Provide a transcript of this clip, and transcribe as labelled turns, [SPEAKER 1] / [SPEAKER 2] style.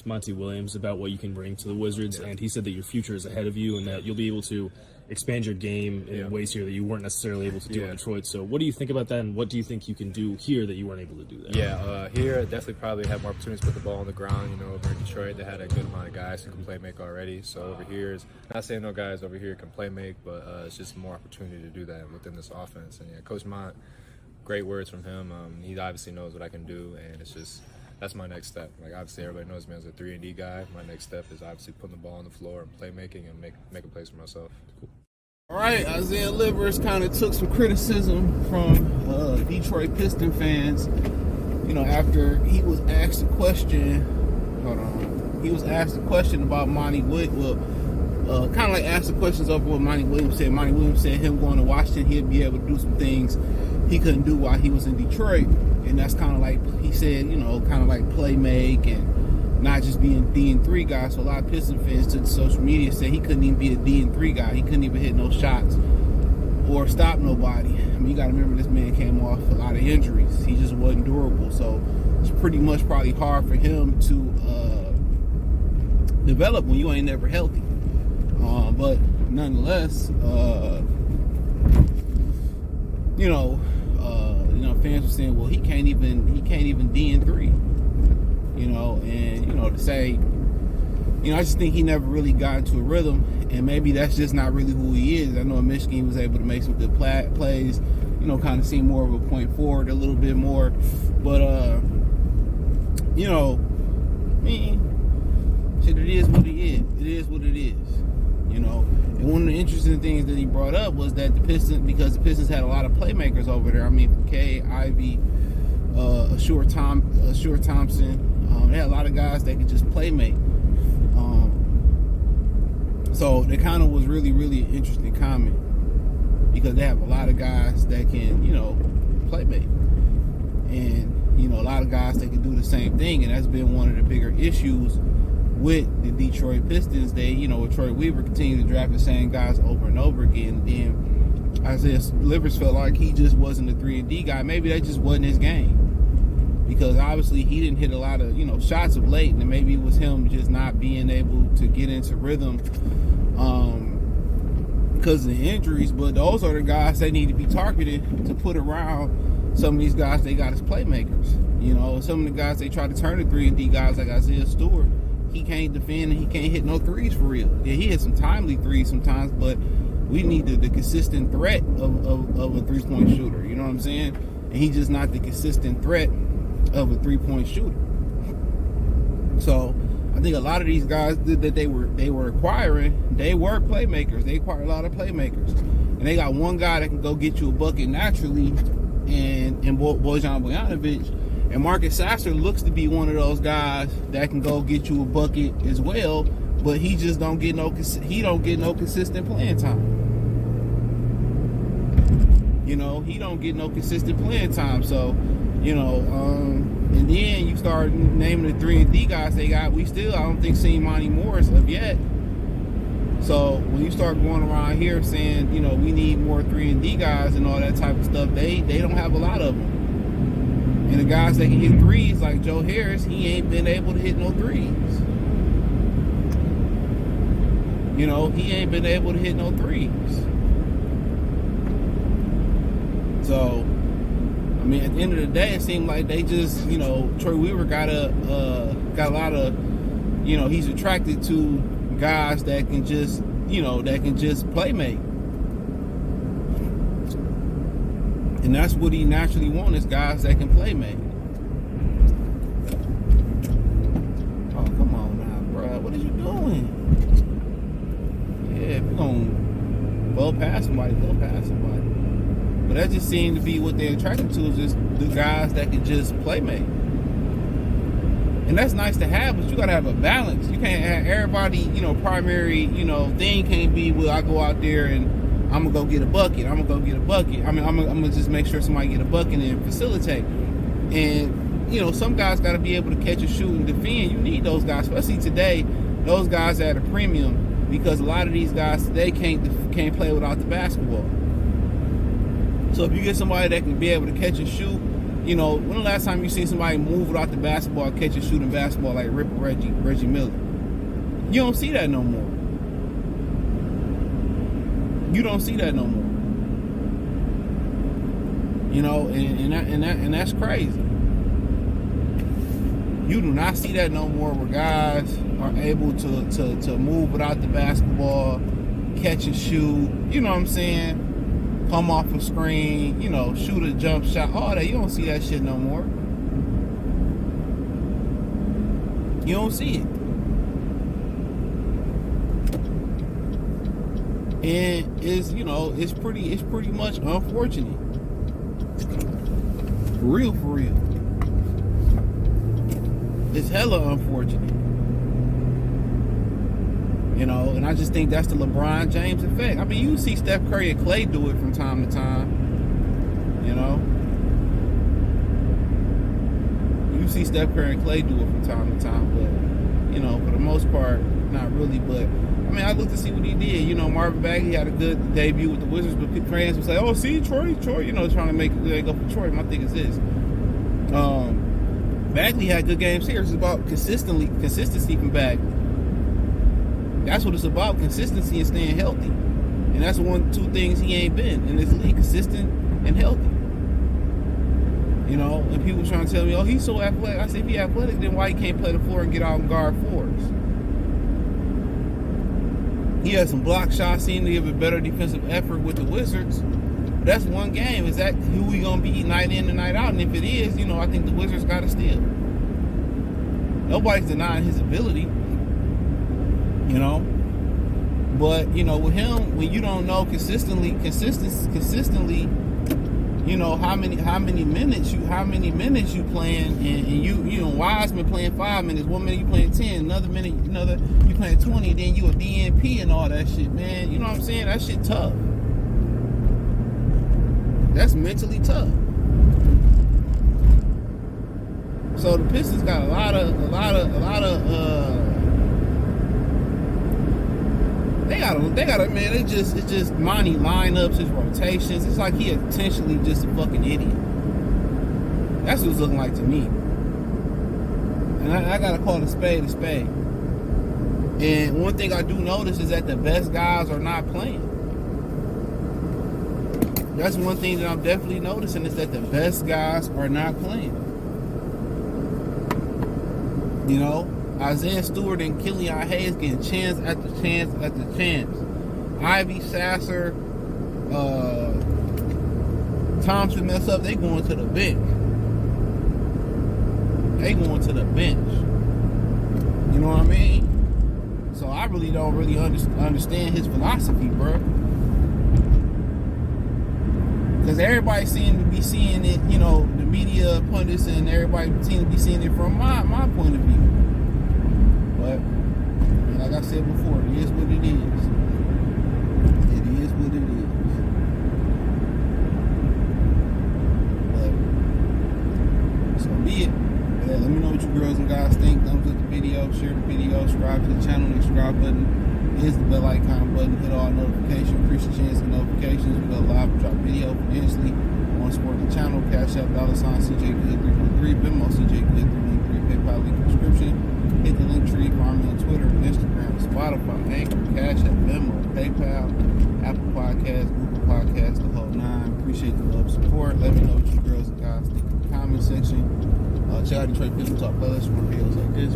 [SPEAKER 1] asked Monty Williams about what you can bring to the Wizards, and he said that your future is ahead of you and that you'll be able to expand your game in ways here that you weren't necessarily able to do in Detroit. So what do you think about that, and what do you think you can do here that you weren't able to do there?
[SPEAKER 2] Here definitely probably have more opportunities to put the ball on the ground. Over in Detroit, they had a good amount of guys who can play make already. So over here is not saying no guys over here can play make, but it's just more opportunity to do that within this offense. And Coach Mont, great words from him. He obviously knows what I can do, and it's just that's my next step. Like obviously everybody knows me as a 3-and-D guy. My next step is obviously putting the ball on the floor and playmaking and make a place for myself. Cool.
[SPEAKER 3] All right, Isaiah Livers kind of took some criticism from Detroit Piston fans, after he was asked a question. He was asked a question about Monty Williams. Kind of like asked the questions over what Monty Williams said. Monty Williams said him going to Washington, he'd be able to do some things he couldn't do while he was in Detroit. And that's kind of like, he said, kind of like play make and not just being D&3 guy. So a lot of Piston fans took to social media said he couldn't even be a D&3 guy. He couldn't even hit no shots or stop nobody. I mean, you got to remember this man came off a lot of injuries. He just wasn't durable. So it's pretty much probably hard for him to develop when you ain't never healthy. But nonetheless, fans were saying, well, he can't even D&3. And to say, I just think he never really got into a rhythm, and maybe that's just not really who he is. I know in Michigan he was able to make some good plays, kind of seem more of a point forward a little bit more, but shit, it is what it is. It is what it is. And one of the interesting things that he brought up was that because the Pistons had a lot of playmakers over there. I mean, Kay, Ivy, Ashur Thompson. They had a lot of guys that could just play make. So it kind of was really, really an interesting comment because they have a lot of guys that can, play make. And, a lot of guys that can do the same thing. And that's been one of the bigger issues with the Detroit Pistons. They, with Troy Weaver, continue to draft the same guys over and over again. And then Isaiah Livers felt like he just wasn't a 3-and-D guy. Maybe that just wasn't his game. Because obviously he didn't hit a lot of, shots of late. And maybe it was him just not being able to get into rhythm because of the injuries. But those are the guys they need to be targeted to put around some of these guys they got as playmakers. Some of the guys they try to turn to 3-and-D guys like Isaiah Stewart. He can't defend and he can't hit no threes for real. Yeah, he hit some timely threes sometimes, but we need the consistent threat of a three-point shooter. You know what I'm saying? And he's just not the consistent threat of a three-point shooter. So I think a lot of these guys that they were acquiring, they were playmakers. They acquired a lot of playmakers. And they got one guy that can go get you a bucket naturally and Bojan Bojanovic. And Marcus Sasser looks to be one of those guys that can go get you a bucket as well, but he just don't get no consistent playing time. He don't get no consistent playing time. So, and then you start naming the 3-and-D guys they got. I don't think seen Monty Morris of yet. So when you start going around here saying, we need more 3-and-D guys and all that type of stuff, they don't have a lot of them. And the guys that can hit threes, like Joe Harris, he ain't been able to hit no threes. He ain't been able to hit no threes. So, I mean, at the end of the day, it seemed like they just, Troy Weaver got a lot of, he's attracted to guys that can just, play make. And that's what he naturally wants, is guys that can play make. Oh, come on now, bro. What are you doing? Yeah, if you're going to blow past somebody. But that just seemed to be what they're attracted to, is just the guys that can just play make. And that's nice to have, but you got to have a balance. You can't have everybody, primary, thing can't be, well, I go out there and I'm going to go get a bucket. I'm going to just make sure somebody get a bucket and facilitate. And, some guys got to be able to catch and shoot and defend. You need those guys, especially today. Those guys are at a premium because a lot of these guys today can't play without the basketball. So if you get somebody that can be able to catch and shoot You know, when the last time you seen somebody move without the basketball, catch and shooting basketball like Reggie Miller? You don't see that no more. You don't see that no more. You know, and that's crazy. You do not see that no more, where guys are able to move without the basketball, catch and shoot. You know what I'm saying? Come off a screen, you know, shoot a jump shot, all that. You don't see that shit no more. You don't see it. And it's, you know, it's pretty much unfortunate. For real. It's hella unfortunate. You know, and I just think that's the LeBron James effect. I mean, you see Steph Curry and Clay do it from time to time. You know? You see Steph Curry and Clay do it from time to time, but, you know, for the most part, not really. But, I mean, I looked to see what he did. You know, Marvin Bagley had a good debut with the Wizards, but fans would say, oh, see, Troy, you know, trying to make it go for Troy. My thing is this. Bagley had good games here. It's about consistency from Bagley. That's what it's about, consistency and staying healthy. And that's two things he ain't been in this league, consistent and healthy. You know, and people trying to tell me, oh, he's so athletic. I said, if he's athletic, then why he can't play the floor and get out and guard fours? He has some block shots, seem to give a better defensive effort with the Wizards. But that's one game. Is that who we going to be night in and night out? And if it is, you know, I think the Wizards got to steal. Nobody's denying his ability. You know, but you know, with him, when you don't know consistently, you know how many minutes you playing, and you know Wiseman playing 5 minutes, 1 minute you playing 10, another minute you playing 20, then you a DNP and all that shit, man. You know what I'm saying? That shit tough. That's mentally tough. So the Pistons got a lot of They got a man. It's just Monty lineups, his rotations. It's like he intentionally just a fucking idiot. That's what it's looking like to me. And I gotta call a spade a spade. And one thing I do notice is that the best guys are not playing. That's one thing that I'm definitely noticing, is that the best guys are not playing. You know? Isaiah Stewart and Killian Hayes getting chance after chance after chance. Ivy, Sasser, Thompson mess up, they going to the bench. You know what I mean? So I really don't understand his philosophy, bro. Because everybody seems to be seeing it, you know, the media pundits and everybody seems to be seeing it from my point of view. But, like I said before, it is what it is. It is what it is. But, so be it. Let me know what you girls and guys think. Thumbs up the video, share the video, subscribe to the channel. The subscribe button is the bell icon button. Hit all notifications, increase the chance of notifications. We go live and drop video instantly on support the channel. Cash App, $CJ Good313, Venmo, CJ Good313, PayPal link in the description. Hit the link tree, find me on Twitter, Instagram, Spotify, Anchor, Cash App, Venmo, PayPal, Apple Podcasts, Google Podcasts, the whole nine. Appreciate the love, support. Let me know what you girls and guys think in the comment section. Check out Detroit Pistons Talk playlist for videos like this.